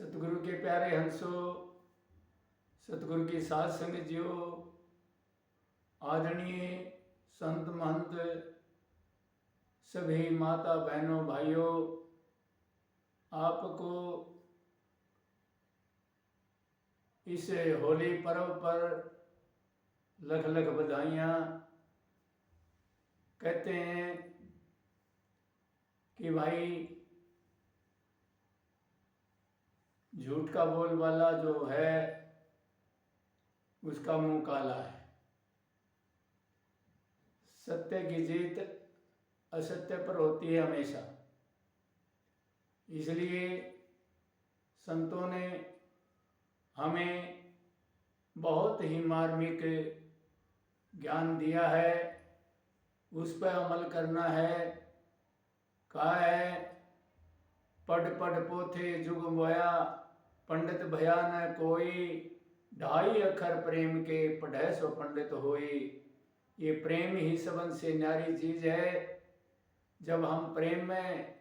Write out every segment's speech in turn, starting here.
सतगुरु के प्यारे हंसो, सतगुरु की साध संगत जियो, आदरणीय संत महंत, सभी माता बहनों भाइयों, आपको इस होली पर्व पर लख लख बधाइयाँ। कहते हैं कि भाई झूठ का बोलबाला जो है उसका मुंह काला है। सत्य की जीत असत्य पर होती है हमेशा। इसलिए संतों ने हमें बहुत ही मार्मिक ज्ञान दिया है, उस पर अमल करना है। कहा है, पढ़ पढ़ पोथे जुग मोया, पंडित भया न कोई, 2.5 अक्षर प्रेम के पढ़े सो पंडित होई। ये प्रेम ही सबन से न्यारी चीज है। जब हम प्रेम में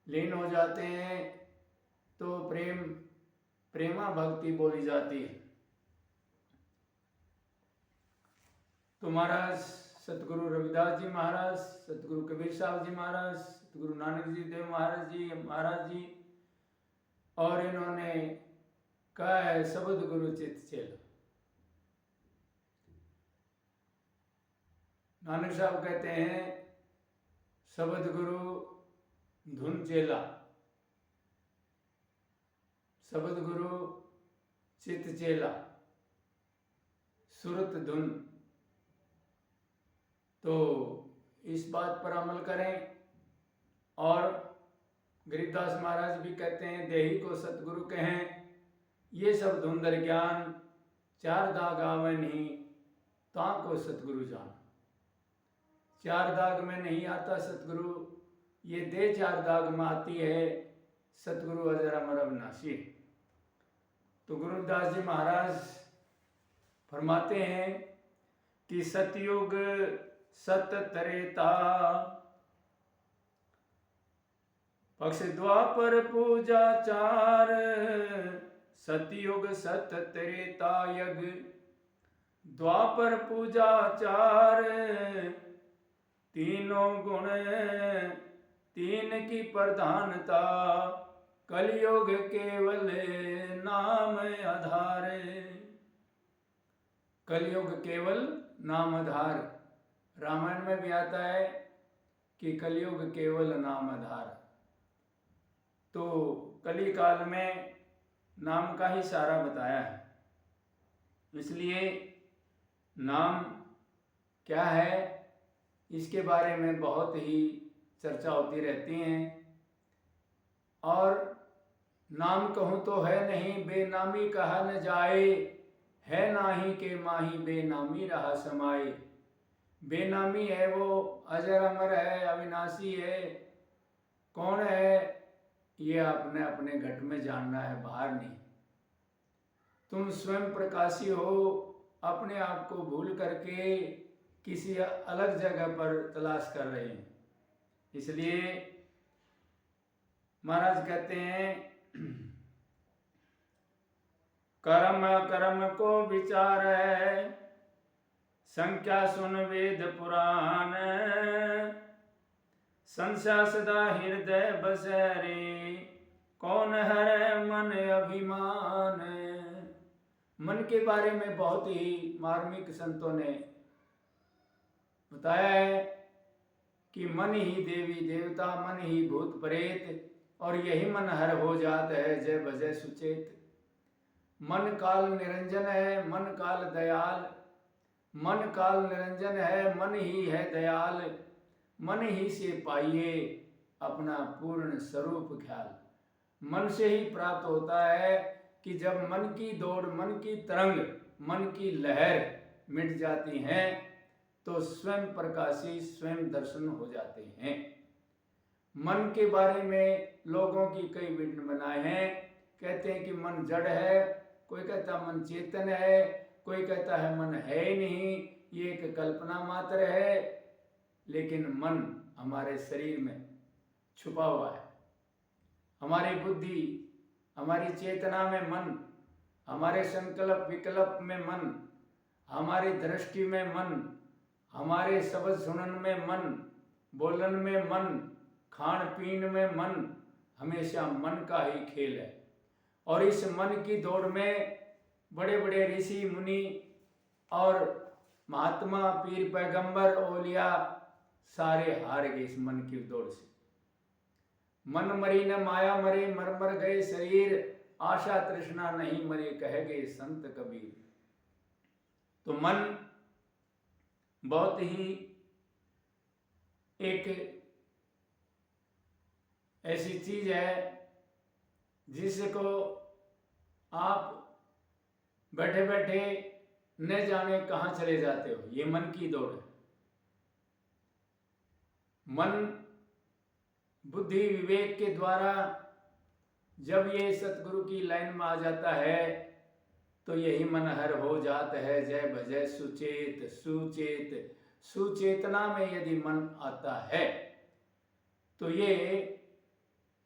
लीन हो जाते हैं तो प्रेमा भक्ति बोली जाती है। तो महाराज सतगुरु रविदास जी महाराज, सतगुरु कबीर साहब जी महाराज, सतगुरु नानक जी देव महाराज जी और इन्होंने कहा है शब्द गुरु चित चेला। नानक साहब कहते हैं शब्द गुरु धुन चेला, शब्द गुरु चित चेला, सुरत धुन। तो इस बात पर अमल करें। और गरीबदास महाराज भी कहते हैं देही को सतगुरु कहें, ये सब धुंधर ज्ञान, 4 दाग आवे नहीं ताको सतगुरु जान। 4 दाग में नहीं आता सतगुरु, ये दे 4 दाग में आती है सतगुरु अजर अमर अविनाशी। तो गुरुदास जी महाराज फरमाते हैं कि सतयुग सत त्रेता, पक्ष द्वापर पूजा 4, सतयुग सत त्रेता यग, द्वापर पूजा 4, तीनों गुण 3 की प्रधानता, कलयुग केवल नाम आधार। कलयुग केवल नाम आधार। रामायण में भी आता है कि कलयुग केवल नाम आधार। तो कली काल में नाम का ही सारा बताया है। इसलिए नाम क्या है इसके बारे में बहुत ही चर्चा होती रहती है। और नाम कहूँ तो है नहीं, बेनामी कहा न जाए, है नाही के माही बेनामी रहा समाए। बेनामी है वो, अजर अमर है, अविनाशी है। कौन है ये आपने अपने घट में जानना है, बाहर नहीं। तुम स्वयं प्रकाशी हो, अपने आप को भूल करके किसी अलग जगह पर तलाश कर रहे हैं। इसलिए महाराज कहते हैं कर्म कर्म को विचार है, संख्या सुन वेद पुराण, संशय सदा हृदय बसरे, कौन हरे मन अभिमान। मन के बारे में बहुत ही मार्मिक संतों ने बताया है कि मन ही देवी देवता, मन ही भूत प्रेत, और यही मन हर हो जात है जय भजय सुचेत। मन काल निरंजन है, मन काल दयाल, मन काल निरंजन है, मन ही है दयाल। मन ही से पाइए अपना पूर्ण स्वरूप ख्याल। मन से ही प्राप्त होता है कि जब मन की दौड़, मन की तरंग, मन की लहर मिट जाती हैं तो स्वयं प्रकाशी, स्वयं दर्शन हो जाते हैं। मन के बारे में लोगों की कई विडंबनाएं हैं। कहते हैं कि मन जड़ है, कोई कहता मन चेतन है, कोई कहता है मन है ही नहीं, ये एक कल्पना मात्र है। लेकिन मन हमारे शरीर में छुपा हुआ है। हमारी बुद्धि, हमारी चेतना में मन, हमारे संकल्प विकल्प में मन, हमारी दृष्टि में मन, हमारे शब्द सुनन में मन, बोलन में मन, खान पीन में मन, हमेशा मन का ही खेल है। और इस मन की दौड़ में बड़े बड़े ऋषि मुनि और महात्मा पीर पैगंबर ओलिया सारे हार गए इस मन की दौड़ से। मन मरी न माया मरे, मर मर गए शरीर, आशा तृष्णा नहीं मरे, कह गए संत कबीर। तो मन बहुत ही एक ऐसी चीज है जिसको आप बैठे बैठे न जाने कहाँ चले जाते हो। ये मन की दौड़ है। मन बुद्धि विवेक के द्वारा जब ये सतगुरु की लाइन में आ जाता है तो यही मन हर हो जाता है। जय भजय सुचेत सुचेत, सुचेतना में यदि मन आता है तो ये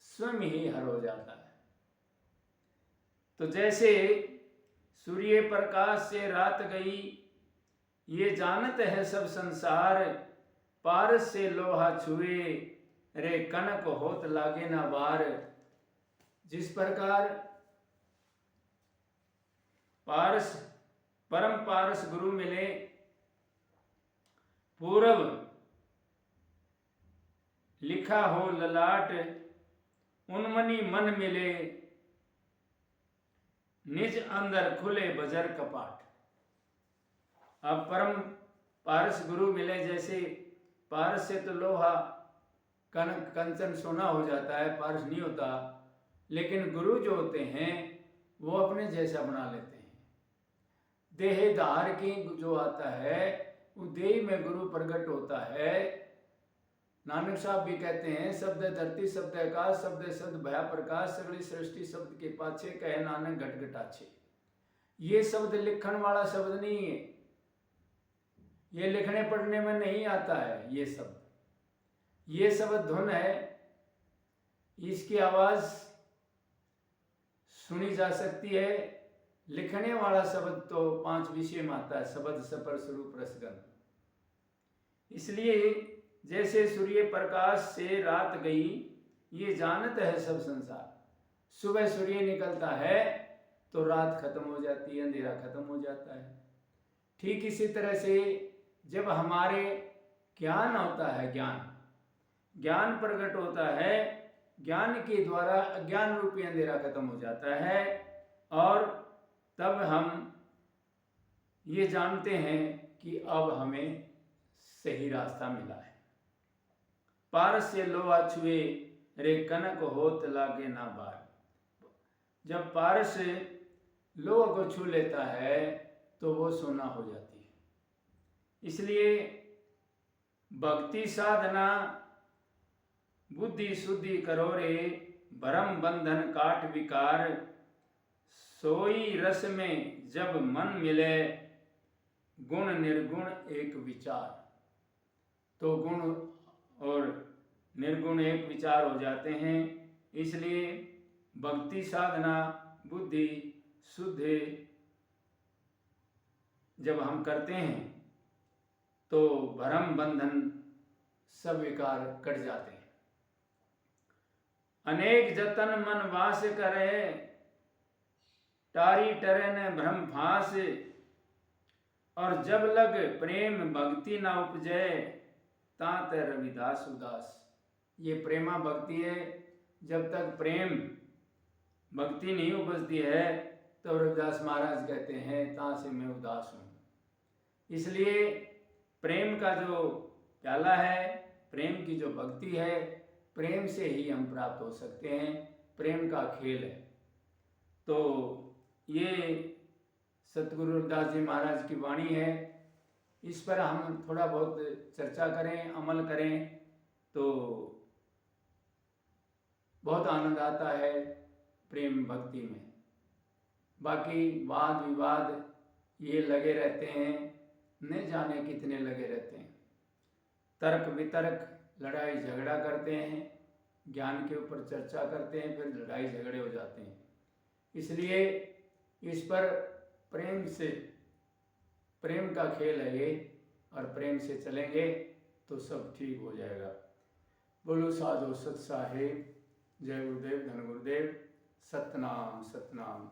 स्वयं ही हर हो जाता है। तो जैसे सूर्य प्रकाश से रात गई, ये जानत है सब संसार, पारस से लोहा छुए, रे कनक होत लागे ना बार। जिस प्रकार पारस परम पारस गुरु मिले, पूरब लिखा हो ललाट, उन्मनी मन मिले, निज अंदर खुले बजर कपाट। अब परम पारस गुरु मिले, जैसे पारस से तो लोहा कनक कंचन सोना हो जाता है, पारस नहीं होता, लेकिन गुरु जो होते हैं वो अपने जैसा बना लेते हैं। देहधार की जो आता है वो देह में गुरु प्रकट होता है। नानक साहब भी कहते हैं, शब्द धरती शब्द आकाश, शब्द शब्द भया प्रकाश, सगली सृष्टि शब्द के पाछे, कहे नानक घट घटाछे। ये शब्द लिखण वाला शब्द नहीं है, ये लिखने पढ़ने में नहीं आता है। ये शब्द धुन है, इसकी आवाज सुनी जा सकती है। लिखने वाला शब्द तो 5 विषय में आता है, शब्द सपर स्वरूप रसगन। इसलिए जैसे सूर्य प्रकाश से रात गई, ये जानत है सब संसार। सुबह सूर्य निकलता है तो रात खत्म हो जाती है, अंधेरा खत्म हो जाता है। ठीक इसी तरह से जब हमारे ज्ञान होता है, ज्ञान प्रकट होता है, ज्ञान के द्वारा अज्ञान रूपी अंधेरा खत्म हो जाता है, और तब हम ये जानते हैं कि अब हमें सही रास्ता मिला है। पारस से लोहा छुए, रे कनक होत लागे ना बार। जब पारस लोहा को छू लेता है तो वो सोना हो जाती है। इसलिए भक्ति साधना बुद्धि शुद्धि करो रे, भरम बंधन काट विकार, सोई रस में जब मन मिले, गुण निर्गुण एक विचार। तो गुण और निर्गुण एक विचार हो जाते हैं। इसलिए भक्ति साधना बुद्धि शुद्धि जब हम करते हैं तो भरम बंधन सब विकार कट जाते हैं। अनेक जतन मन वास करे, टारी टरन भ्रम फास, और जब लग प्रेम भक्ति ना उपजे, तात रविदास उदास। ये प्रेमा भक्ति है। जब तक प्रेम भक्ति नहीं उपजती है तो रविदास महाराज कहते हैं, ता से मैं उदास हूँ। इसलिए प्रेम का जो प्याला है, प्रेम की जो भक्ति है, प्रेम से ही हम प्राप्त हो सकते हैं। प्रेम का खेल है। तो ये सतगुरु रविदास जी महाराज की वाणी है। इस पर हम थोड़ा बहुत चर्चा करें, अमल करें तो बहुत आनंद आता है प्रेम भक्ति में। बाकी वाद विवाद ये लगे रहते हैं, न जाने कितने लगे रहते हैं। तर्क वितर्क, लड़ाई झगड़ा करते हैं, ज्ञान के ऊपर चर्चा करते हैं, फिर लड़ाई झगड़े हो जाते हैं। इसलिए इस पर प्रेम का खेल है ये, और प्रेम से चलेंगे तो सब ठीक हो जाएगा। बोलो साधु सत साहेब, जय गुरुदेव, धन गुरुदेव, सतनाम सतनाम।